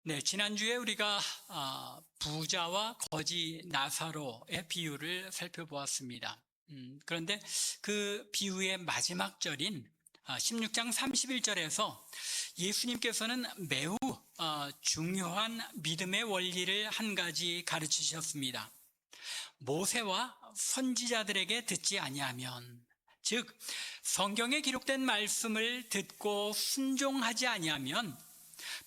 네, 지난주에 우리가 부자와 거지 나사로의 비유를 살펴보았습니다. 그런데 그 비유의 마지막 절인 16장 31절에서 예수님께서는 매우 중요한 믿음의 원리를 한 가지 가르치셨습니다. 모세와 선지자들에게 듣지 아니하면, 즉 성경에 기록된 말씀을 듣고 순종하지 아니하면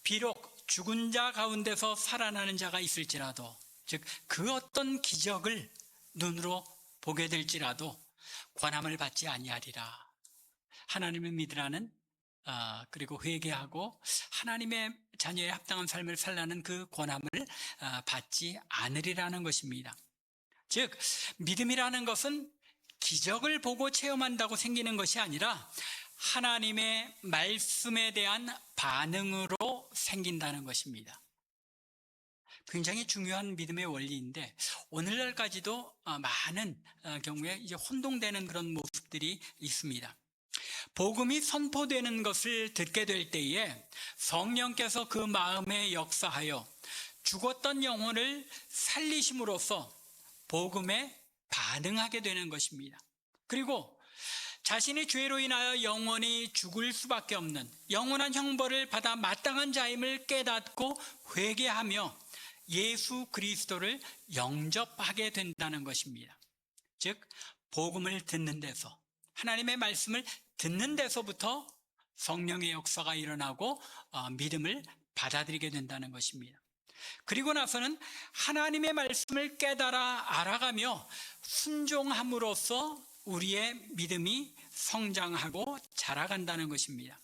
비록 죽은 자 가운데서 살아나는 자가 있을지라도, 즉 그 어떤 기적을 눈으로 보게 될지라도 권함을 받지 아니하리라. 하나님을 믿으라는 그리고 회개하고 하나님의 자녀의 합당한 삶을 살라는 그 권함을 받지 않으리라는 것입니다. 즉 믿음이라는 것은 기적을 보고 체험한다고 생기는 것이 아니라 하나님의 말씀에 대한 반응으로 생긴다는 것입니다. 굉장히 중요한 믿음의 원리인데 오늘날까지도 많은 경우에 이제 혼동되는 그런 모습들이 있습니다. 복음이 선포되는 것을 듣게 될 때에 성령께서 그 마음에 역사하여 죽었던 영혼을 살리심으로써 복음에 반응하게 되는 것입니다. 그리고 자신이 죄로 인하여 영원히 죽을 수밖에 없는 영원한 형벌을 받아 마땅한 자임을 깨닫고 회개하며 예수 그리스도를 영접하게 된다는 것입니다. 즉 복음을 듣는 데서, 하나님의 말씀을 듣는 데서부터 성령의 역사가 일어나고 믿음을 받아들이게 된다는 것입니다. 그리고 나서는 하나님의 말씀을 깨달아 알아가며 순종함으로써 우리의 믿음이 성장하고 자라간다는 것입니다.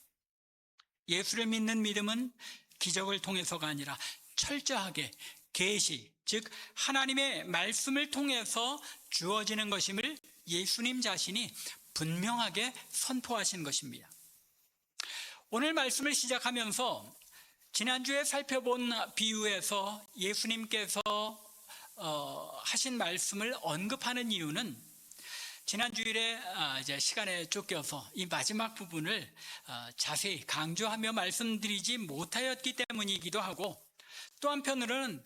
예수를 믿는 믿음은 기적을 통해서가 아니라 철저하게 계시, 즉 하나님의 말씀을 통해서 주어지는 것임을 예수님 자신이 분명하게 선포하신 것입니다. 오늘 말씀을 시작하면서 지난주에 살펴본 비유에서 예수님께서 하신 말씀을 언급하는 이유는 지난 주일에 이제 시간에 쫓겨서 이 마지막 부분을 자세히 강조하며 말씀드리지 못하였기 때문이기도 하고, 또 한편으로는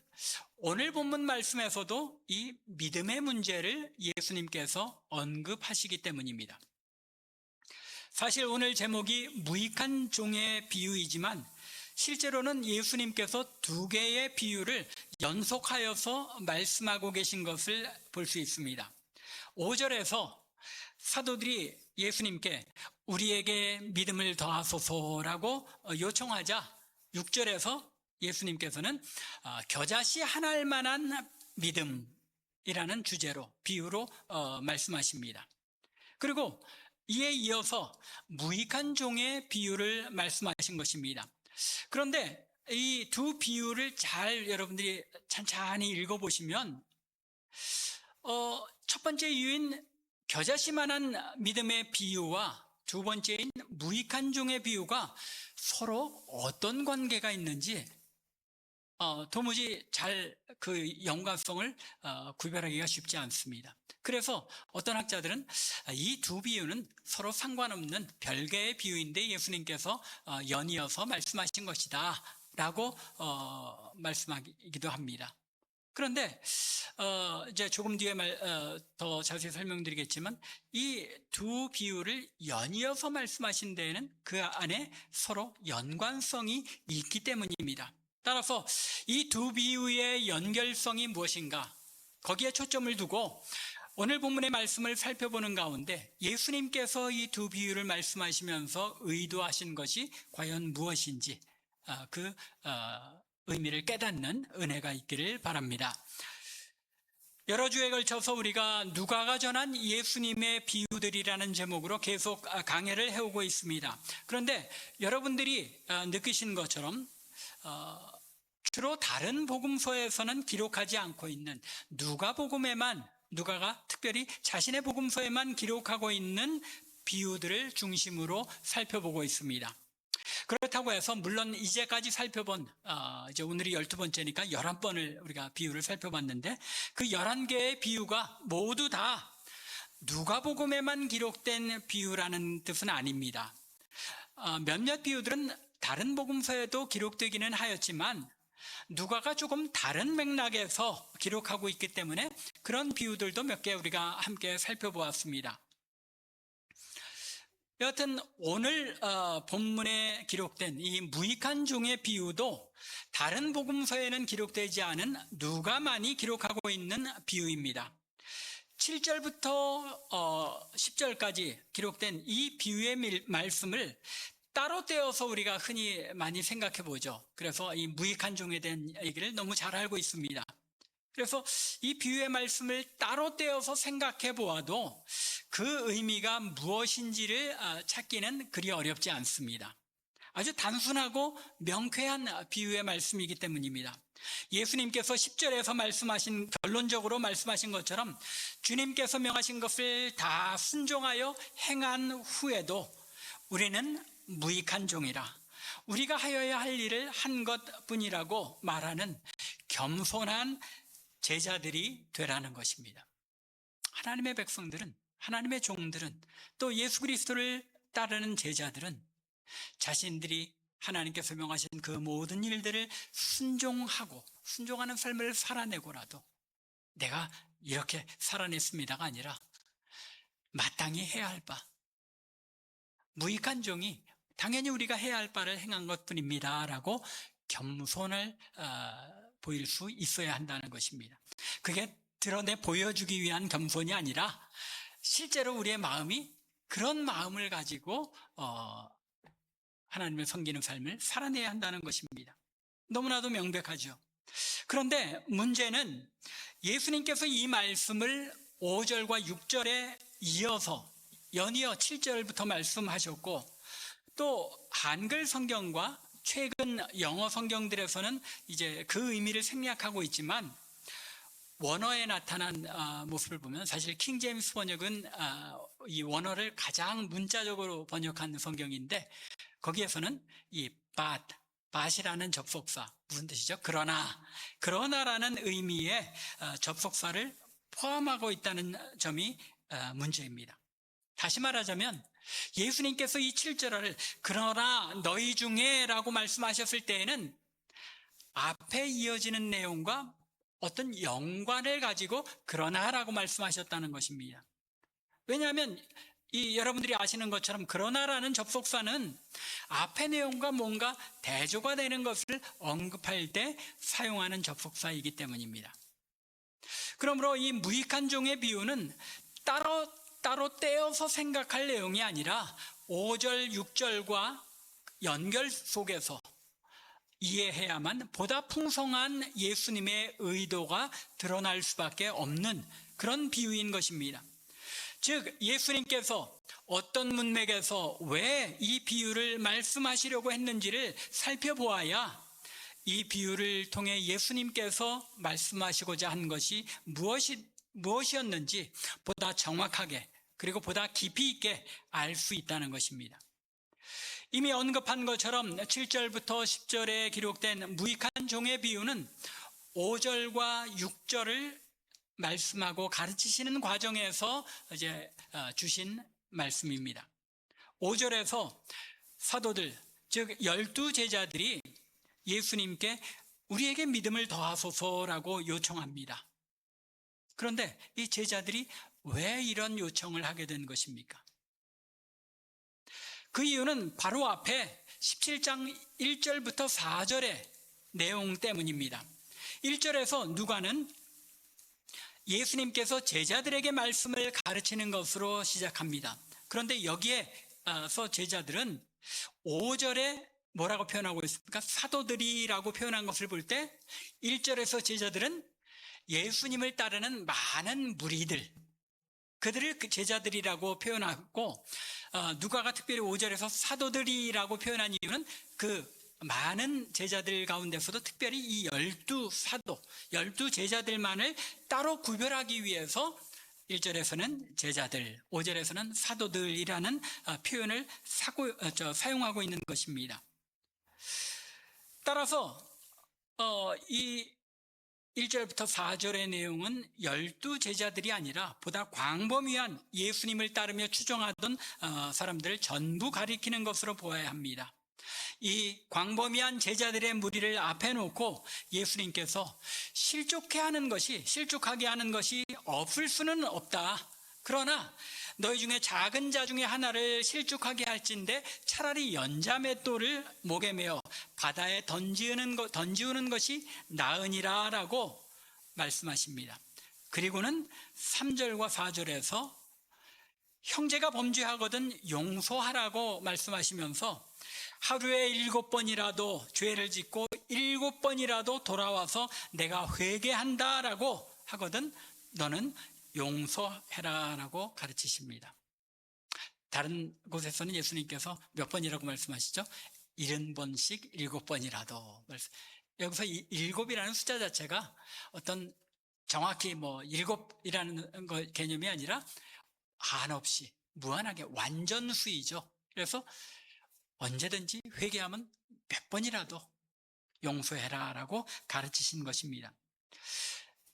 오늘 본문 말씀에서도 이 믿음의 문제를 예수님께서 언급하시기 때문입니다. 사실 오늘 제목이 무익한 종의 비유이지만 실제로는 예수님께서 두 개의 비유를 연속하여서 말씀하고 계신 것을 볼 수 있습니다. 5절에서 사도들이 예수님께 우리에게 믿음을 더하소서라고 요청하자 6절에서 예수님께서는 겨자씨 한 알만한 믿음이라는 주제로, 비유로 말씀하십니다. 그리고 이에 이어서 무익한 종의 비유를 말씀하신 것입니다. 그런데 이 두 비유를 잘 여러분들이 찬찬히 읽어보시면 첫 번째 이유인 겨자씨만한 믿음의 비유와 두 번째인 무익한 종의 비유가 서로 어떤 관계가 있는지 도무지 잘 그 연관성을 구별하기가 쉽지 않습니다. 그래서 어떤 학자들은 이 두 비유는 서로 상관없는 별개의 비유인데 예수님께서 연이어서 말씀하신 것이다 라고 말씀하기도 합니다. 그런데 이제 조금 뒤에 더 자세히 설명드리겠지만 이 두 비유를 연이어서 말씀하신 데에는 그 안에 서로 연관성이 있기 때문입니다. 따라서 이 두 비유의 연결성이 무엇인가, 거기에 초점을 두고 오늘 본문의 말씀을 살펴보는 가운데 예수님께서 이 두 비유를 말씀하시면서 의도하신 것이 과연 무엇인지 그 의미를 깨닫는 은혜가 있기를 바랍니다. 여러 주에 걸쳐서 우리가 누가가 전한 예수님의 비유들이라는 제목으로 계속 강해를 해오고 있습니다. 그런데 여러분들이 느끼신 것처럼 주로 다른 복음서에서는 기록하지 않고 있는 누가가 특별히 자신의 복음서에만 기록하고 있는 비유들을 중심으로 살펴보고 있습니다. 그렇다고 해서 물론 이제까지 살펴본 이제 오늘이 12번째니까 11번을 우리가 비유를 살펴봤는데 그 11개의 비유가 모두 다 누가복음에만 기록된 비유라는 뜻은 아닙니다. 몇몇 비유들은 다른 복음서에도 기록되기는 하였지만 누가가 조금 다른 맥락에서 기록하고 있기 때문에 그런 비유들도 몇 개 우리가 함께 살펴보았습니다. 여하튼 오늘 본문에 기록된 이 무익한 종의 비유도 다른 복음서에는 기록되지 않은 누가만이 기록하고 있는 비유입니다. 7절부터 10절까지 기록된 이 비유의 말씀을 따로 떼어서 우리가 흔히 많이 생각해 보죠. 그래서 이 무익한 종에 대한 얘기를 너무 잘 알고 있습니다. 그래서 이 비유의 말씀을 따로 떼어서 생각해 보아도 그 의미가 무엇인지를 찾기는 그리 어렵지 않습니다. 아주 단순하고 명쾌한 비유의 말씀이기 때문입니다. 예수님께서 10절에서 말씀하신, 결론적으로 말씀하신 것처럼 주님께서 명하신 것을 다 순종하여 행한 후에도 우리는 무익한 종이라, 우리가 하여야 할 일을 한 것뿐이라고 말하는 겸손한 제자들이 되라는 것입니다. 하나님의 백성들은, 하나님의 종들은, 또 예수 그리스도를 따르는 제자들은 자신들이 하나님께서 명하신 그 모든 일들을 순종하는 삶을 살아내고라도 내가 이렇게 살아냈습니다가 아니라 마땅히 해야 할 바, 무익한 종이 당연히 우리가 해야 할 바를 행한 것뿐입니다 라고 겸손을 보일 수 있어야 한다는 것입니다. 그게 드러내 보여주기 위한 겸손이 아니라 실제로 우리의 마음이 그런 마음을 가지고 하나님을 섬기는 삶을 살아내야 한다는 것입니다. 너무나도 명백하죠. 그런데 문제는 예수님께서 이 말씀을 5절과 6절에 이어서 연이어 7절부터 말씀하셨고, 또 한글 성경과 최근 영어 성경들에서는 이제 그 의미를 생략하고 있지만 원어에 나타난 모습을 보면 사실 킹 제임스 번역은 이 원어를 가장 문자적으로 번역한 성경인데 거기에서는 이 bat이라는 접속사, 무슨 뜻이죠? 그러나라는 의미의 접속사를 포함하고 있다는 점이 문제입니다. 다시 말하자면 예수님께서 이 7절을 그러나 너희 중에 라고 말씀하셨을 때에는 앞에 이어지는 내용과 어떤 연관을 가지고 그러나라고 말씀하셨다는 것입니다. 왜냐하면 여러분들이 아시는 것처럼 그러나라는 접속사는 앞의 내용과 뭔가 대조가 되는 것을 언급할 때 사용하는 접속사이기 때문입니다. 그러므로 이 무익한 종의 비유는 따로 떼어서 생각할 내용이 아니라 5절, 6절과 연결 속에서 이해해야만 보다 풍성한 예수님의 의도가 드러날 수밖에 없는 그런 비유인 것입니다. 즉 예수님께서 어떤 문맥에서 왜 이 비유를 말씀하시려고 했는지를 살펴보아야 이 비유를 통해 예수님께서 말씀하시고자 한 것이 무엇이었는지 보다 정확하게 그리고 보다 깊이 있게 알 수 있다는 것입니다. 이미 언급한 것처럼 7절부터 10절에 기록된 무익한 종의 비유는 5절과 6절을 말씀하고 가르치시는 과정에서 이제 주신 말씀입니다. 5절에서 사도들, 즉 12제자들이 예수님께 우리에게 믿음을 더하소서라고 요청합니다. 그런데 이 제자들이 왜 이런 요청을 하게 된 것입니까? 그 이유는 바로 앞에 17장 1절부터 4절의 내용 때문입니다. 1절에서 누가는 예수님께서 제자들에게 말씀을 가르치는 것으로 시작합니다. 그런데 여기에서 제자들은 5절에 뭐라고 표현하고 있습니까? 사도들이라고 표현한 것을 볼 때 1절에서 제자들은 예수님을 따르는 많은 무리들, 그들을 제자들이라고 표현하고 누가가 특별히 5절에서 사도들이라고 표현한 이유는 그 많은 제자들 가운데서도 특별히 이 12사도, 12제자들만을 따로 구별하기 위해서 1절에서는 제자들, 5절에서는 사도들이라는 표현을 사용하고 있는 것입니다. 따라서 이 1절부터 4절의 내용은 12제자들이 아니라 보다 광범위한 예수님을 따르며 추종하던 사람들을 전부 가리키는 것으로 보아야 합니다. 이 광범위한 제자들의 무리를 앞에 놓고 예수님께서 실족하게 하는 것이 없을 수는 없다. 그러나 너희 중에 작은 자 중에 하나를 실족하게 할진대 차라리 연자맷돌을 목에 메어 바다에 던지우는 것이 나으니라 라고 말씀하십니다. 그리고는 3절과 4절에서 형제가 범죄하거든 용서하라고 말씀하시면서 하루에 7번이라도 죄를 짓고 7번이라도 돌아와서 내가 회개한다라고 하거든 너는 용서해라라고 가르치십니다. 다른 곳에서는 예수님께서 몇 번이라고 말씀하시죠? 70번씩 7번이라도 여기서 7이라는 숫자 자체가 어떤 정확히 7이라는 개념이 아니라 한없이 무한하게 완전수이죠. 그래서 언제든지 회개하면 몇 번이라도 용서해라라고 가르치신 것입니다.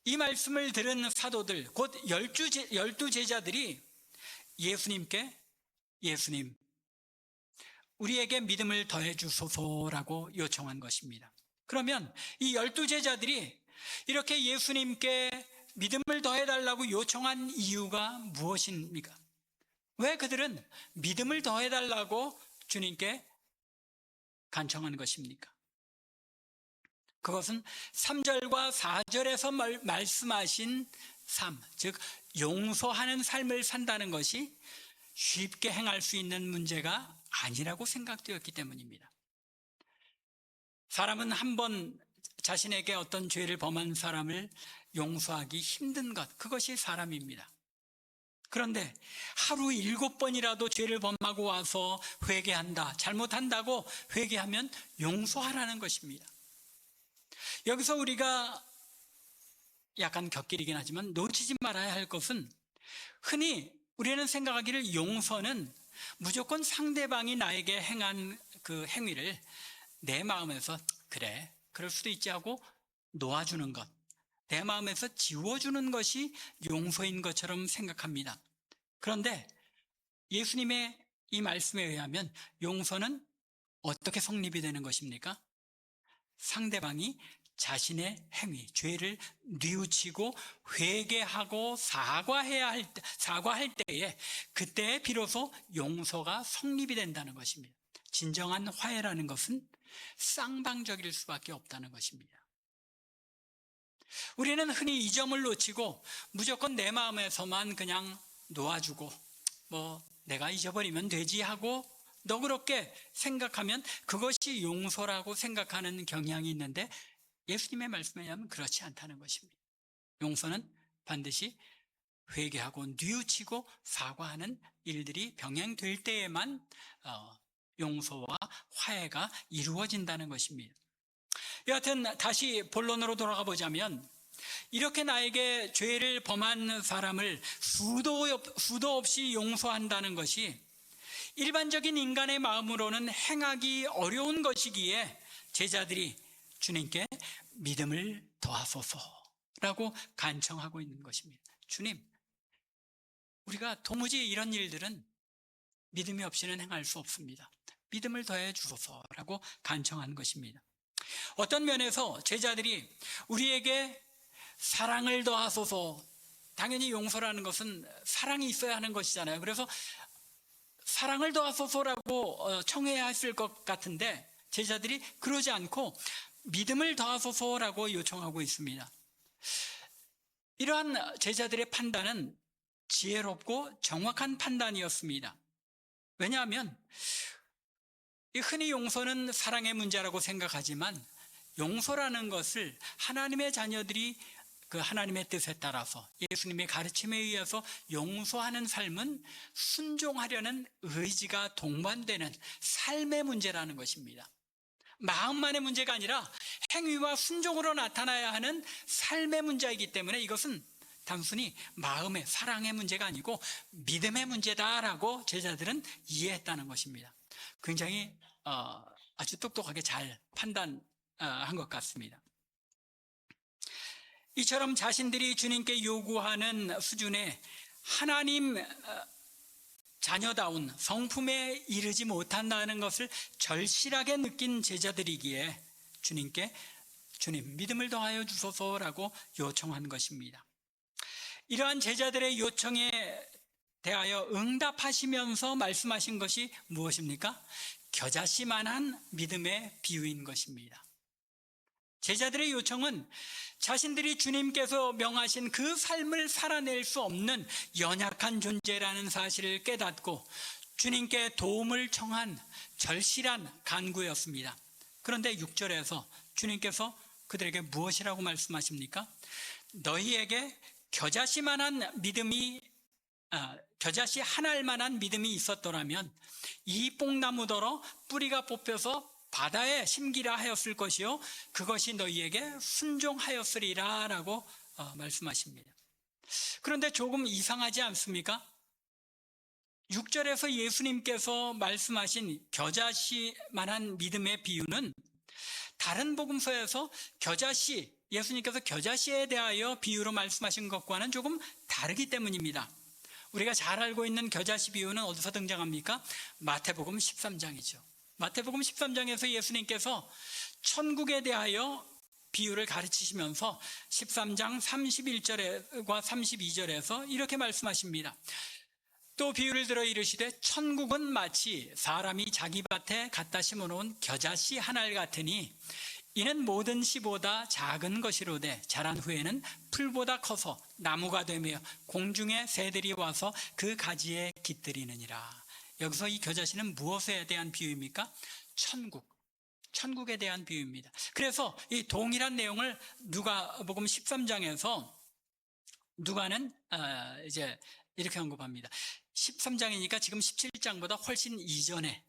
이 말씀을 들은 사도들, 곧 12 제자들이 예수님께 예수님, 우리에게 믿음을 더해 주소서라고 요청한 것입니다. 그러면 이 12 제자들이 이렇게 예수님께 믿음을 더해달라고 요청한 이유가 무엇입니까? 왜 그들은 믿음을 더해달라고 주님께 간청한 것입니까? 그것은 3절과 4절에서 말씀하신 삶, 즉 용서하는 삶을 산다는 것이 쉽게 행할 수 있는 문제가 아니라고 생각되었기 때문입니다. 사람은 한번 자신에게 어떤 죄를 범한 사람을 용서하기 힘든 것, 그것이 사람입니다. 그런데 하루 7번이라도 죄를 범하고 와서 회개한다, 잘못한다고 회개하면 용서하라는 것입니다. 여기서 우리가 약간 곁길이긴 하지만 놓치지 말아야 할 것은, 흔히 우리는 생각하기를 용서는 무조건 상대방이 나에게 행한 그 행위를 내 마음에서 그래, 그럴 수도 있지 하고 놓아주는 것, 내 마음에서 지워주는 것이 용서인 것처럼 생각합니다. 그런데 예수님의 이 말씀에 의하면 용서는 어떻게 성립이 되는 것입니까? 상대방이 자신의 행위, 죄를 뉘우치고 회개하고 사과할 때에, 그때에 비로소 용서가 성립이 된다는 것입니다. 진정한 화해라는 것은 쌍방적일 수밖에 없다는 것입니다. 우리는 흔히 이 점을 놓치고 무조건 내 마음에서만 그냥 놓아주고 내가 잊어버리면 되지 하고 너그럽게 생각하면 그것이 용서라고 생각하는 경향이 있는데, 예수님의 말씀에 의하면 그렇지 않다는 것입니다. 용서는 반드시 회개하고 뉘우치고 사과하는 일들이 병행될 때에만 용서와 화해가 이루어진다는 것입니다. 여하튼 다시 본론으로 돌아가 보자면, 이렇게 나에게 죄를 범한 사람을 수도 없이 용서한다는 것이 일반적인 인간의 마음으로는 행하기 어려운 것이기에 제자들이 주님께 믿음을 더하소서라고 간청하고 있는 것입니다. 주님, 우리가 도무지 이런 일들은 믿음이 없이는 행할 수 없습니다. 믿음을 더해 주소서라고 간청하는 것입니다. 어떤 면에서 제자들이 우리에게 사랑을 더하소서, 당연히 용서라는 것은 사랑이 있어야 하는 것이잖아요. 그래서 사랑을 더하소서라고 청해야 했을 것 같은데 제자들이 그러지 않고 믿음을 더하소서라고 요청하고 있습니다. 이러한 제자들의 판단은 지혜롭고 정확한 판단이었습니다. 왜냐하면 흔히 용서는 사랑의 문제라고 생각하지만, 용서라는 것을 하나님의 자녀들이 그 하나님의 뜻에 따라서 예수님의 가르침에 의해서 용서하는 삶은 순종하려는 의지가 동반되는 삶의 문제라는 것입니다. 마음만의 문제가 아니라 행위와 순종으로 나타나야 하는 삶의 문제이기 때문에 이것은 단순히 마음의 사랑의 문제가 아니고 믿음의 문제다라고 제자들은 이해했다는 것입니다. 굉장히 아주 똑똑하게 잘 판단한 것 같습니다. 이처럼 자신들이 주님께 요구하는 수준의 하나님 자녀다운 성품에 이르지 못한다는 것을 절실하게 느낀 제자들이기에 주님께 주님 믿음을 더하여 주소서라고 요청한 것입니다. 이러한 제자들의 요청에 대하여 응답하시면서 말씀하신 것이 무엇입니까? 겨자씨만한 믿음의 비유인 것입니다. 제자들의 요청은 자신들이 주님께서 명하신 그 삶을 살아낼 수 없는 연약한 존재라는 사실을 깨닫고 주님께 도움을 청한 절실한 간구였습니다. 그런데 6절에서 주님께서 그들에게 무엇이라고 말씀하십니까? 너희에게 겨자씨 한 알만한 믿음이 있었더라면 이 뽕나무더러 뿌리가 뽑혀서 바다에 심기라 하였을 것이요 그것이 너희에게 순종하였으리라 라고 말씀하십니다. 그런데 조금 이상하지 않습니까? 6절에서 예수님께서 말씀하신 겨자씨만한 믿음의 비유는 다른 복음서에서 예수님께서 겨자씨에 대하여 비유로 말씀하신 것과는 조금 다르기 때문입니다. 우리가 잘 알고 있는 겨자씨 비유는 어디서 등장합니까? 마태복음 13장이죠. 마태복음 13장에서 예수님께서 천국에 대하여 비유를 가르치시면서 13장 31절과 32절에서 이렇게 말씀하십니다. 또 비유를 들어 이르시되 천국은 마치 사람이 자기 밭에 갖다 심어놓은 겨자씨 한 알 같으니 이는 모든 씨보다 작은 것이로되 자란 후에는 풀보다 커서 나무가 되며 공중의 새들이 와서 그 가지에 깃들이느니라. 여기서 이 겨자씨는 무엇에 대한 비유입니까? 천국에 대한 비유입니다. 그래서 이 동일한 내용을 누가복음 13장에서 누가는 이제 이렇게 언급합니다. 13장이니까 지금 17장보다 훨씬 이전에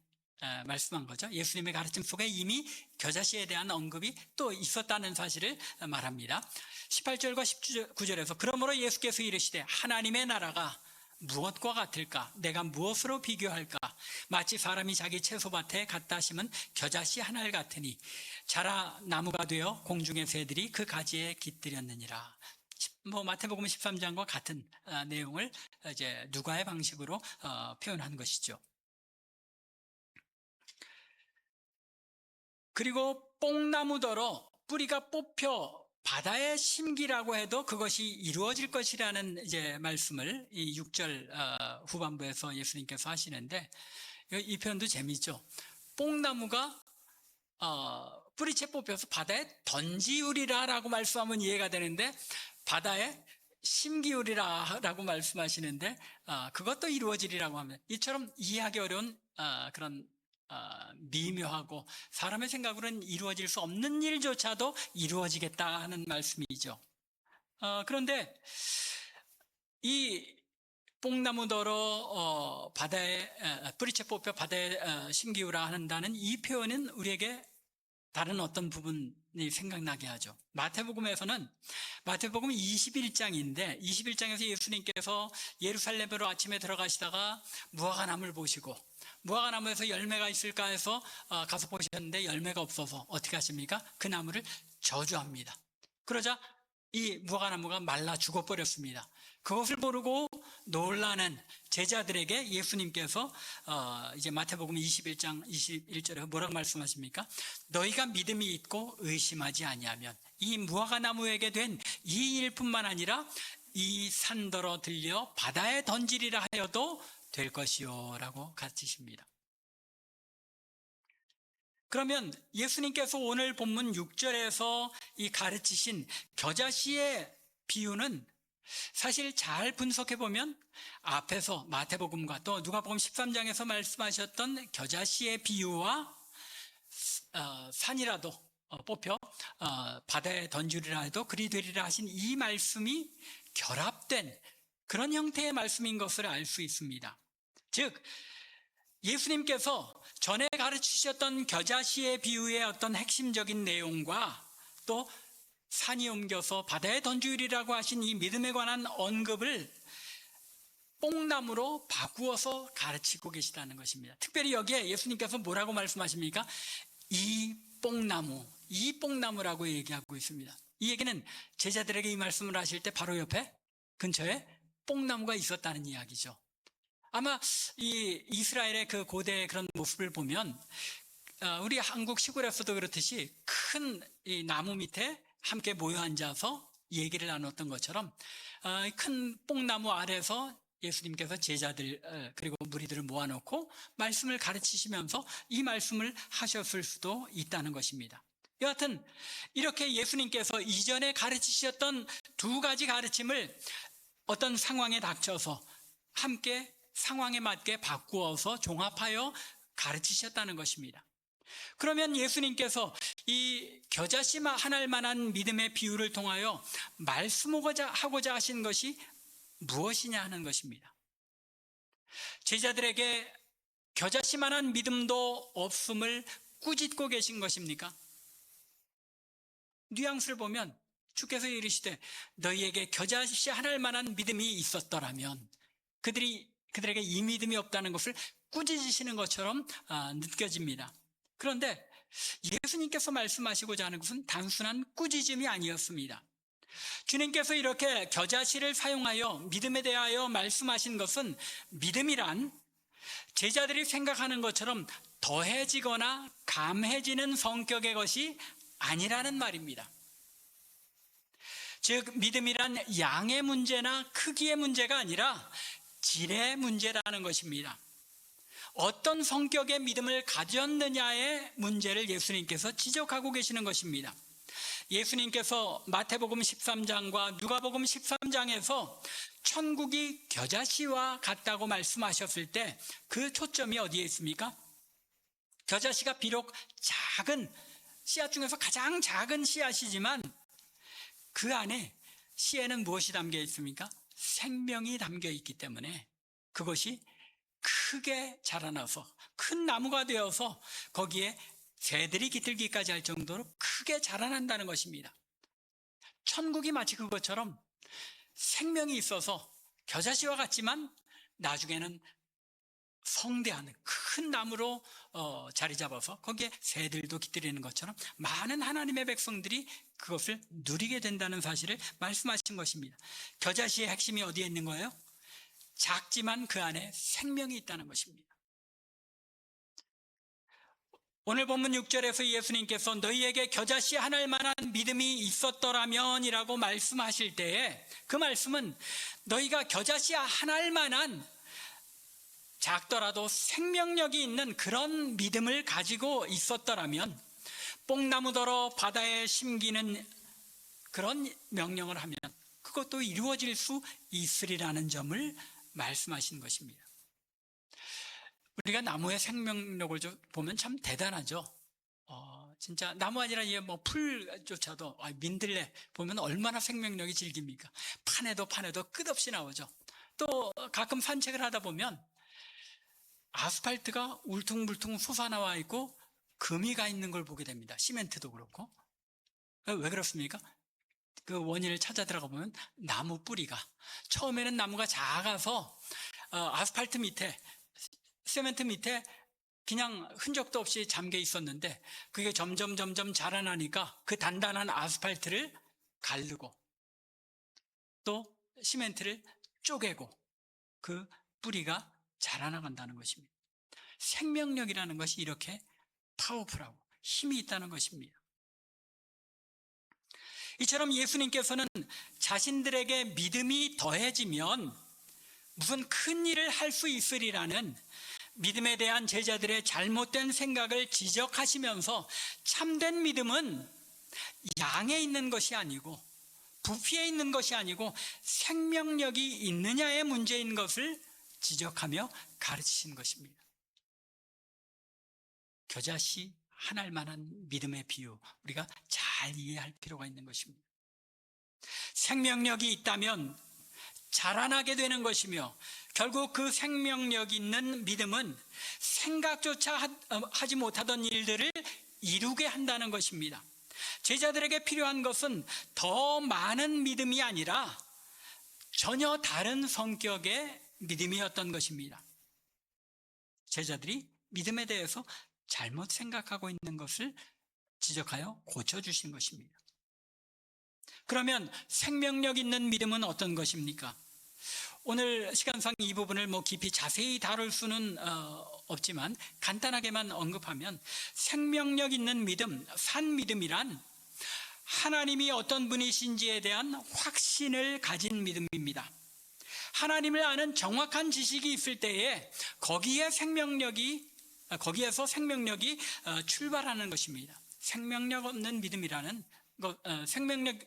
말씀한 거죠. 예수님의 가르침 속에 이미 겨자씨에 대한 언급이 또 있었다는 사실을 말합니다. 18절과 19절에서 그러므로 예수께서 이르시되 하나님의 나라가 무엇과 같을까? 내가 무엇으로 비교할까? 마치 사람이 자기 채소밭에 갖다 심은 겨자씨 한 알 같으니 자라 나무가 되어 공중의 새들이 그 가지에 깃들였느니라. 마태복음 13장과 같은 내용을 이제 누가의 방식으로 표현한 것이죠. 그리고 뽕나무더러 뿌리가 뽑혀 바다에 심기라고 해도 그것이 이루어질 것이라는 이제 말씀을 이 6절 후반부에서 예수님께서 하시는데 이 표현도 재미있죠. 뽕나무가 뿌리채 뽑혀서 바다에 던지우리라라고 말씀하면 이해가 되는데 바다에 심기우리라라고 말씀하시는데 그것도 이루어지리라고 하면 이처럼 이해하기 어려운 그런 미묘하고 사람의 생각으로는 이루어질 수 없는 일조차도 이루어지겠다 하는 말씀이죠. 그런데 이 뽕나무더러 바다에 뿌리채 뽑혀 바다에 심기우라 한다는 이 표현은 우리에게 다른 어떤 부분이 생각나게 하죠. 마태복음에서는 마태복음 21장인데 21장에서 예수님께서 예루살렘으로 아침에 들어가시다가 무화과나무를 보시고 무화과나무에서 열매가 있을까 해서 가서 보셨는데 열매가 없어서 어떻게 하십니까? 그 나무를 저주합니다. 그러자 이 무화과나무가 말라 죽어버렸습니다. 그것을 모르고 놀라는 제자들에게 예수님께서 이제 마태복음 21장 21절에 뭐라고 말씀하십니까? 너희가 믿음이 있고 의심하지 아니하면 이 무화과나무에게 된 이 일뿐만 아니라 이 산더러 들려 바다에 던지리라 하여도 될 것이요 라고 가르치십니다. 그러면 예수님께서 오늘 본문 6절에서 이 가르치신 겨자씨의 비유는 사실 잘 분석해 보면 앞에서 마태복음과 또 누가복음 13장에서 말씀하셨던 겨자씨의 비유와 산이라도 뽑혀 바다에 던지리라 해도 그리 되리라 하신 이 말씀이 결합된 그런 형태의 말씀인 것을 알 수 있습니다. 즉 예수님께서 전에 가르치셨던 겨자씨의 비유의 어떤 핵심적인 내용과 또 산이 옮겨서 바다에 던지리라고 하신 이 믿음에 관한 언급을 뽕나무로 바꾸어서 가르치고 계시다는 것입니다. 특별히 여기에 예수님께서 뭐라고 말씀하십니까? 이 뽕나무라고 얘기하고 있습니다. 이 얘기는 제자들에게 이 말씀을 하실 때 바로 옆에 근처에 뽕나무가 있었다는 이야기죠. 아마 이 이스라엘의 그 고대의 그런 모습을 보면 우리 한국 시골에서도 그렇듯이 큰 이 나무 밑에 함께 모여 앉아서 얘기를 나눴던 것처럼 큰 뽕나무 아래서 예수님께서 제자들 그리고 무리들을 모아놓고 말씀을 가르치시면서 이 말씀을 하셨을 수도 있다는 것입니다. 여하튼 이렇게 예수님께서 이전에 가르치셨던 두 가지 가르침을 어떤 상황에 닥쳐서 함께 상황에 맞게 바꾸어서 종합하여 가르치셨다는 것입니다. 그러면 예수님께서 이 겨자씨 하나일 만한 믿음의 비유를 통하여 말씀하고자 하신 것이 무엇이냐 하는 것입니다. 제자들에게 겨자씨만한 믿음도 없음을 꾸짖고 계신 것입니까? 뉘앙스를 보면 주께서 이르시되 너희에게 겨자씨 하나일 만한 믿음이 있었더라면, 그들에게 이 믿음이 없다는 것을 꾸짖으시는 것처럼 느껴집니다. 그런데 예수님께서 말씀하시고자 하는 것은 단순한 꾸짖음이 아니었습니다. 주님께서 이렇게 겨자씨를 사용하여 믿음에 대하여 말씀하신 것은, 믿음이란 제자들이 생각하는 것처럼 더해지거나 감해지는 성격의 것이 아니라는 말입니다. 즉 믿음이란 양의 문제나 크기의 문제가 아니라 질의 문제라는 것입니다. 어떤 성격의 믿음을 가졌느냐의 문제를 예수님께서 지적하고 계시는 것입니다. 예수님께서 마태복음 13장과 누가복음 13장에서 천국이 겨자씨와 같다고 말씀하셨을 때 그 초점이 어디에 있습니까? 겨자씨가 비록 작은 씨앗 중에서 가장 작은 씨앗이지만 그 안에 씨에는 무엇이 담겨 있습니까? 생명이 담겨 있기 때문에 그것이 크게 자라나서 큰 나무가 되어서 거기에 새들이 깃들기까지 할 정도로 크게 자라난다는 것입니다. 천국이 마치 그것처럼 생명이 있어서 겨자씨와 같지만 나중에는 성대한 큰 나무로 자리 잡아서 거기에 새들도 깃들이는 것처럼 많은 하나님의 백성들이 그것을 누리게 된다는 사실을 말씀하신 것입니다. 겨자씨의 핵심이 어디에 있는 거예요? 작지만 그 안에 생명이 있다는 것입니다. 오늘 본문 6절에서 예수님께서 너희에게 겨자씨 하나일 만한 믿음이 있었더라면 이라고 말씀하실 때에 그 말씀은 너희가 겨자씨 하나일 만한 작더라도 생명력이 있는 그런 믿음을 가지고 있었더라면 뽕나무더러 바다에 심기는 그런 명령을 하면 그것도 이루어질 수 있으리라는 점을 말씀하신 것입니다. 우리가 나무의 생명력을 보면 참 대단하죠. 진짜 나무 아니라 뭐 풀조차도 민들레 보면 얼마나 생명력이 질깁니까? 판에도 끝없이 나오죠. 또 가끔 산책을 하다 보면 아스팔트가 울퉁불퉁 솟아나와 있고 금이 가 있는 걸 보게 됩니다. 시멘트도 그렇고. 왜 그렇습니까? 그 원인을 찾아 들어가 보면 나무 뿌리가, 처음에는 나무가 작아서 아스팔트 밑에, 시멘트 밑에 그냥 흔적도 없이 잠겨 있었는데 그게 점점 자라나니까 그 단단한 아스팔트를 가르고 또 시멘트를 쪼개고 그 뿌리가 자라나간다는 것입니다. 생명력이라는 것이 이렇게 파워풀하고 힘이 있다는 것입니다. 이처럼 예수님께서는 자신들에게 믿음이 더해지면 무슨 큰 일을 할 수 있으리라는 믿음에 대한 제자들의 잘못된 생각을 지적하시면서 참된 믿음은 양에 있는 것이 아니고 부피에 있는 것이 아니고 생명력이 있느냐의 문제인 것을 지적하며 가르치신 것입니다. 겨자씨 하나일 만한 믿음의 비유, 우리가 잘 이해할 필요가 있는 것입니다. 생명력이 있다면 자라나게 되는 것이며 결국 그 생명력 있는 믿음은 생각조차 하지 못하던 일들을 이루게 한다는 것입니다. 제자들에게 필요한 것은 더 많은 믿음이 아니라 전혀 다른 성격의 믿음이었던 것입니다. 제자들이 믿음에 대해서 잘못 생각하고 있는 것을 지적하여 고쳐주신 것입니다. 그러면 생명력 있는 믿음은 어떤 것입니까? 오늘 시간상 이 부분을 깊이 자세히 다룰 수는 없지만 간단하게만 언급하면 생명력 있는 믿음, 산 믿음이란 하나님이 어떤 분이신지에 대한 확신을 가진 믿음입니다. 하나님을 아는 정확한 지식이 있을 때에 거기에서 생명력이 출발하는 것입니다. 생명력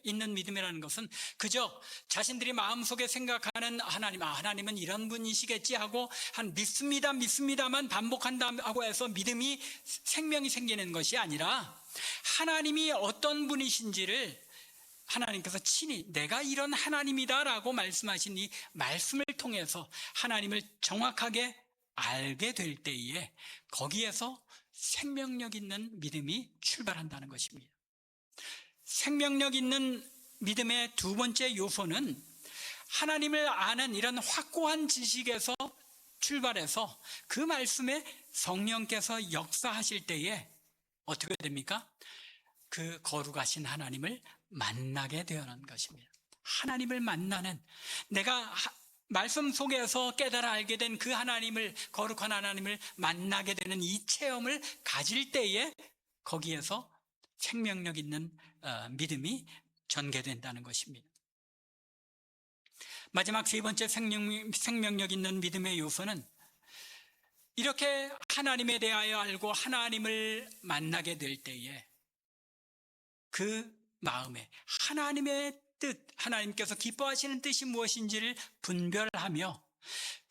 있는 믿음이라는 것은 그저 자신들이 마음속에 생각하는 하나님은 이런 분이시겠지 하고 믿습니다만 반복한다고 해서 믿음이 생명이 생기는 것이 아니라 하나님이 어떤 분이신지를 하나님께서 친히 내가 이런 하나님이다라고 말씀하신 이 말씀을 통해서 하나님을 정확하게 알게 될 때에 거기에서 생명력 있는 믿음이 출발한다는 것입니다. 생명력 있는 믿음의 두 번째 요소는 하나님을 아는 이런 확고한 지식에서 출발해서 그 말씀에 성령께서 역사하실 때에 어떻게 됩니까? 그 거룩하신 하나님을 만나게 되는 것입니다. 하나님을 만나는, 내가 말씀 속에서 깨달아 알게 된 그 하나님을, 거룩한 하나님을 만나게 되는 이 체험을 가질 때에 거기에서 생명력 있는 믿음이 전개된다는 것입니다. 마지막 세 번째 생명력 있는 믿음의 요소는 이렇게 하나님에 대하여 알고 하나님을 만나게 될 때에 그 마음에 하나님의 뜻, 하나님께서 기뻐하시는 뜻이 무엇인지를 분별하며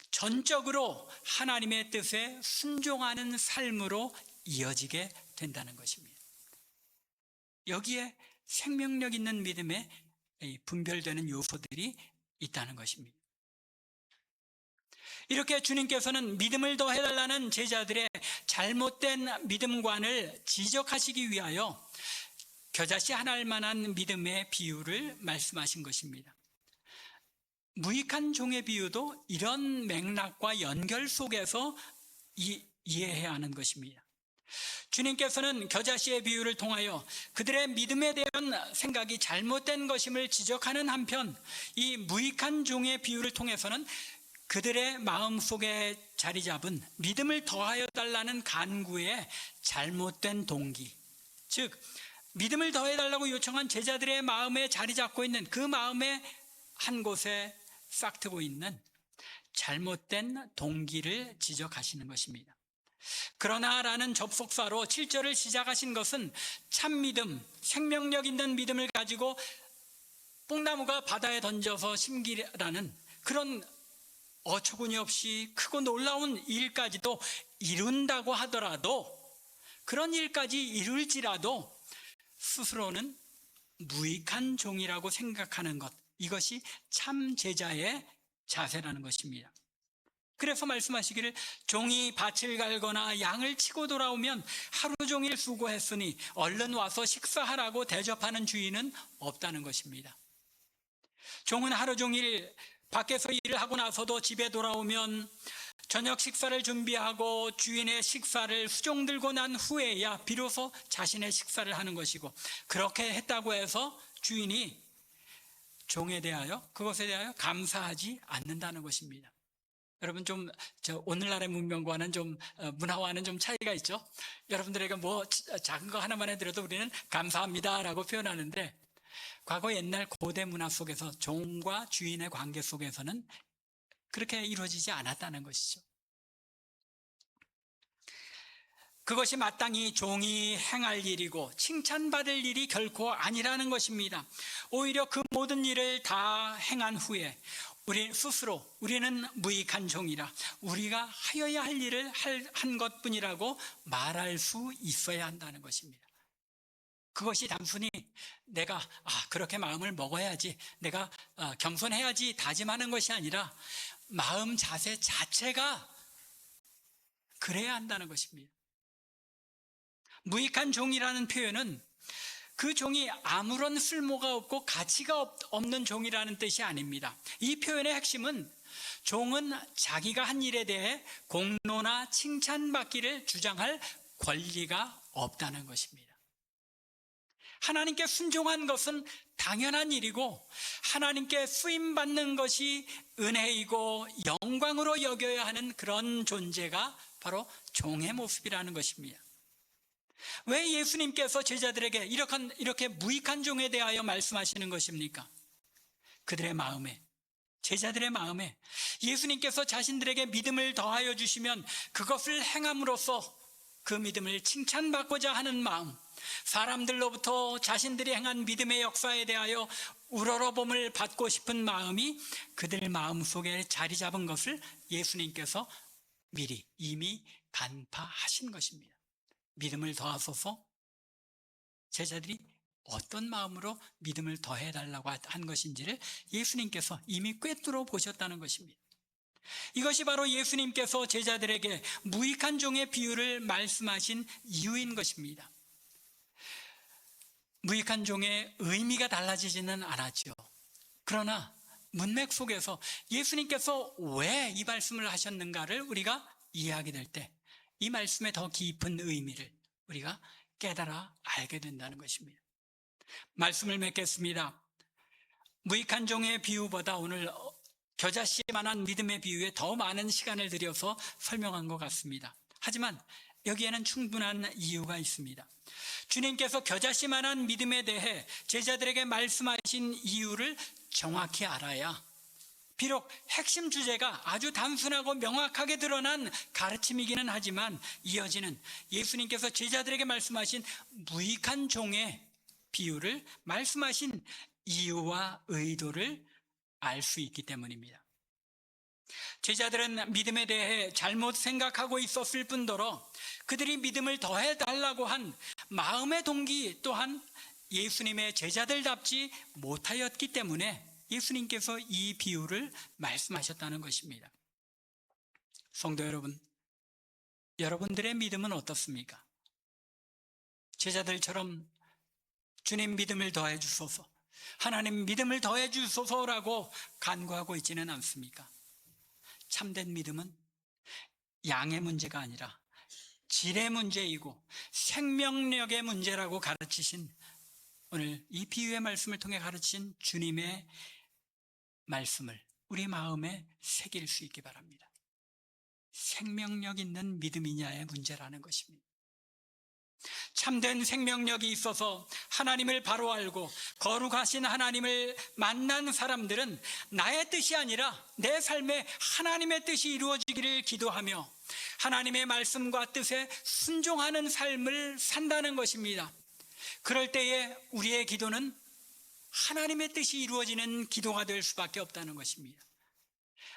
전적으로 하나님의 뜻에 순종하는 삶으로 이어지게 된다는 것입니다. 여기에 생명력 있는 믿음에 분별되는 요소들이 있다는 것입니다. 이렇게 주님께서는 믿음을 더해달라는 제자들의 잘못된 믿음관을 지적하시기 위하여 겨자씨 하나일 만한 믿음의 비유를 말씀하신 것입니다. 무익한 종의 비유도 이런 맥락과 연결 속에서 이해해야 하는 것입니다. 주님께서는 겨자씨의 비유를 통하여 그들의 믿음에 대한 생각이 잘못된 것임을 지적하는 한편 이 무익한 종의 비유를 통해서는 그들의 마음속에 자리 잡은 믿음을 더하여 달라는 간구의 잘못된 동기, 즉 믿음을 더해달라고 요청한 제자들의 마음에 자리 잡고 있는 그 마음의 한 곳에 싹트고 있는 잘못된 동기를 지적하시는 것입니다. 그러나 라는 접속사로 7절을 시작하신 것은 참 믿음, 생명력 있는 믿음을 가지고 뽕나무가 바다에 던져서 심기라는 그런 어처구니 없이 크고 놀라운 일까지도 이룬다고 하더라도, 그런 일까지 이룰지라도 스스로는 무익한 종이라고 생각하는 것, 이것이 참 제자의 자세라는 것입니다. 그래서 말씀하시기를 종이 밭을 갈거나 양을 치고 돌아오면 하루 종일 수고했으니 얼른 와서 식사하라고 대접하는 주인은 없다는 것입니다. 종은 하루 종일 밖에서 일을 하고 나서도 집에 돌아오면 저녁 식사를 준비하고 주인의 식사를 수종들고 난 후에야 비로소 자신의 식사를 하는 것이고, 그렇게 했다고 해서 주인이 종에 대하여, 그것에 대하여 감사하지 않는다는 것입니다. 여러분, 오늘날의 문명과는 문화와는 좀 차이가 있죠. 여러분들에게 작은 거 하나만 해드려도 우리는 감사합니다라고 표현하는데, 과거 옛날 고대 문화 속에서 종과 주인의 관계 속에서는 그렇게 이루어지지 않았다는 것이죠. 그것이 마땅히 종이 행할 일이고 칭찬받을 일이 결코 아니라는 것입니다. 오히려 그 모든 일을 다 행한 후에 우리는 무익한 종이라, 우리가 하여야 할 일을 한 것뿐이라고 말할 수 있어야 한다는 것입니다. 그것이 단순히 내가 그렇게 마음을 먹어야지, 내가 겸손해야지 다짐하는 것이 아니라 마음 자세 자체가 그래야 한다는 것입니다. 무익한 종이라는 표현은 그 종이 아무런 쓸모가 없고 가치가 없는 종이라는 뜻이 아닙니다. 이 표현의 핵심은 종은 자기가 한 일에 대해 공로나 칭찬받기를 주장할 권리가 없다는 것입니다. 하나님께 순종한 것은 당연한 일이고 하나님께 쓰임받는 것이 은혜이고 영광으로 여겨야 하는 그런 존재가 바로 종의 모습이라는 것입니다. 왜 예수님께서 제자들에게 이렇게 무익한 종에 대하여 말씀하시는 것입니까? 그들의 마음에, 제자들의 마음에 예수님께서 자신들에게 믿음을 더하여 주시면 그것을 행함으로써 그 믿음을 칭찬받고자 하는 마음, 사람들로부터 자신들이 행한 믿음의 역사에 대하여 우러러봄을 받고 싶은 마음이 그들 마음속에 자리 잡은 것을 예수님께서 미리 이미 간파하신 것입니다. 믿음을 더하소서. 제자들이 어떤 마음으로 믿음을 더해달라고 한 것인지를 예수님께서 이미 꿰뚫어 보셨다는 것입니다. 이것이 바로 예수님께서 제자들에게 무익한 종의 비유를 말씀하신 이유인 것입니다. 무익한 종의 의미가 달라지지는 않았죠. 그러나 문맥 속에서 예수님께서 왜 이 말씀을 하셨는가를 우리가 이해하게 될 때 이 말씀의 더 깊은 의미를 우리가 깨달아 알게 된다는 것입니다. 말씀을 맺겠습니다. 무익한 종의 비유보다 오늘 겨자씨만한 믿음의 비유에 더 많은 시간을 들여서 설명한 것 같습니다. 하지만 여기에는 충분한 이유가 있습니다. 주님께서 겨자씨만한 믿음에 대해 제자들에게 말씀하신 이유를 정확히 알아야 비록 핵심 주제가 아주 단순하고 명확하게 드러난 가르침이기는 하지만 이어지는 예수님께서 제자들에게 말씀하신 무익한 종의 비유를 말씀하신 이유와 의도를 알 수 있기 때문입니다. 제자들은 믿음에 대해 잘못 생각하고 있었을 뿐더러 그들이 믿음을 더해달라고 한 마음의 동기 또한 예수님의 제자들답지 못하였기 때문에 예수님께서 이 비유를 말씀하셨다는 것입니다. 성도 여러분, 여러분들의 믿음은 어떻습니까? 제자들처럼 주님 믿음을 더해 주소서, 하나님 믿음을 더해 주소서라고 간구하고 있지는 않습니까? 참된 믿음은 양의 문제가 아니라 질의 문제이고 생명력의 문제라고 가르치신, 오늘 이 비유의 말씀을 통해 가르치신 주님의 말씀을 우리 마음에 새길 수 있기 바랍니다. 생명력 있는 믿음이냐의 문제라는 것입니다. 참된 생명력이 있어서 하나님을 바로 알고 거룩하신 하나님을 만난 사람들은 나의 뜻이 아니라 내 삶에 하나님의 뜻이 이루어지기를 기도하며 하나님의 말씀과 뜻에 순종하는 삶을 산다는 것입니다. 그럴 때에 우리의 기도는 하나님의 뜻이 이루어지는 기도가 될 수밖에 없다는 것입니다.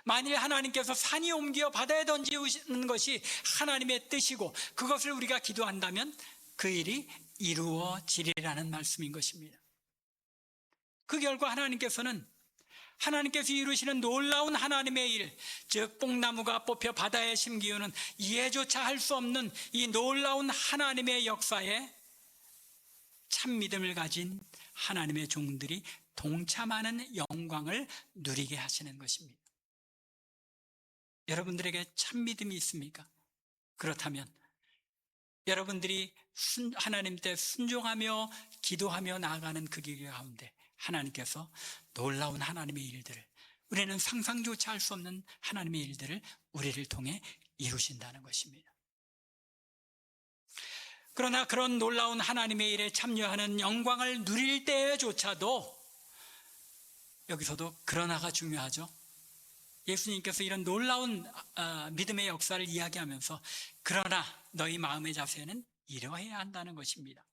만일 하나님께서 산이 옮겨 바다에 던지는 것이 하나님의 뜻이고 그것을 우리가 기도한다면 그 일이 이루어지리라는 말씀인 것입니다. 그 결과 하나님께서 이루시는 놀라운 하나님의 일, 즉 뽕나무가 뽑혀 바다에 심기우는 이해조차 할 수 없는 이 놀라운 하나님의 역사에 참 믿음을 가진 하나님의 종들이 동참하는 영광을 누리게 하시는 것입니다. 여러분들에게 참 믿음이 있습니까? 그렇다면 여러분들이 하나님 때 순종하며 기도하며 나아가는 그 길 가운데 하나님께서 놀라운 하나님의 일들을, 우리는 상상조차 할 수 없는 하나님의 일들을 우리를 통해 이루신다는 것입니다. 그러나 그런 놀라운 하나님의 일에 참여하는 영광을 누릴 때조차도 여기서도 그러나가 중요하죠. 예수님께서 이런 놀라운 믿음의 역사를 이야기하면서 그러나 너희 마음의 자세는 이러해야 한다는 것입니다.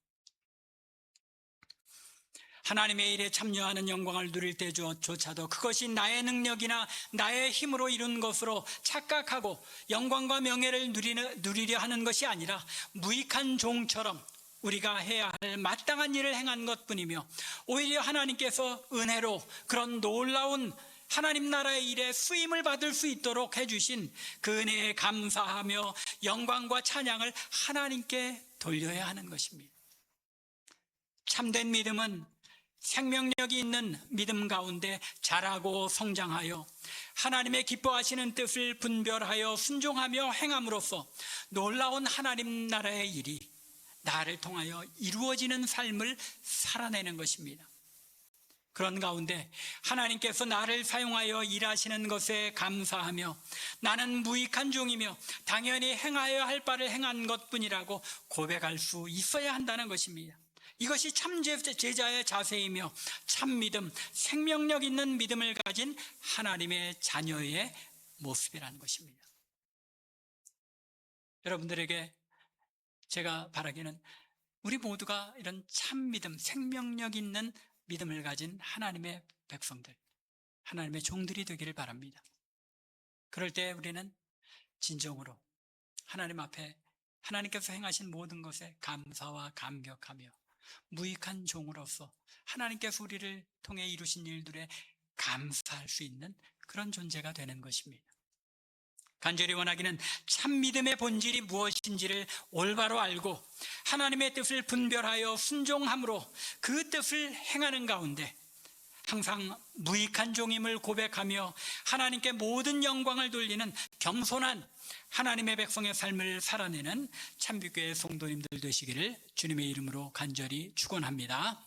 하나님의 일에 참여하는 영광을 누릴 때조차도 그것이 나의 능력이나 나의 힘으로 이룬 것으로 착각하고 영광과 명예를 누리려 하는 것이 아니라 무익한 종처럼 우리가 해야 할 마땅한 일을 행한 것뿐이며 오히려 하나님께서 은혜로 그런 놀라운 하나님 나라의 일에 쓰임을 받을 수 있도록 해주신 그 은혜에 감사하며 영광과 찬양을 하나님께 돌려야 하는 것입니다. 참된 믿음은 생명력이 있는 믿음 가운데 자라고 성장하여 하나님의 기뻐하시는 뜻을 분별하여 순종하며 행함으로써 놀라운 하나님 나라의 일이 나를 통하여 이루어지는 삶을 살아내는 것입니다. 그런 가운데 하나님께서 나를 사용하여 일하시는 것에 감사하며 나는 무익한 종이며 당연히 행하여야 할 바를 행한 것뿐이라고 고백할 수 있어야 한다는 것입니다. 이것이 참 제자의 자세이며 참 믿음, 생명력 있는 믿음을 가진 하나님의 자녀의 모습이라는 것입니다. 여러분들에게 제가 바라기는 우리 모두가 이런 참 믿음, 생명력 있는 믿음을 가진 하나님의 백성들, 하나님의 종들이 되기를 바랍니다. 그럴 때 우리는 진정으로 하나님 앞에 하나님께서 행하신 모든 것에 감사와 감격하며 무익한 종으로서 하나님께서 우리를 통해 이루신 일들에 감사할 수 있는 그런 존재가 되는 것입니다. 간절히 원하기는 참 믿음의 본질이 무엇인지를 올바로 알고 하나님의 뜻을 분별하여 순종함으로 그 뜻을 행하는 가운데 항상 무익한 종임을 고백하며 하나님께 모든 영광을 돌리는 겸손한 하나님의 백성의 삶을 살아내는 참빛교회 성도님들 되시기를 주님의 이름으로 간절히 축원합니다.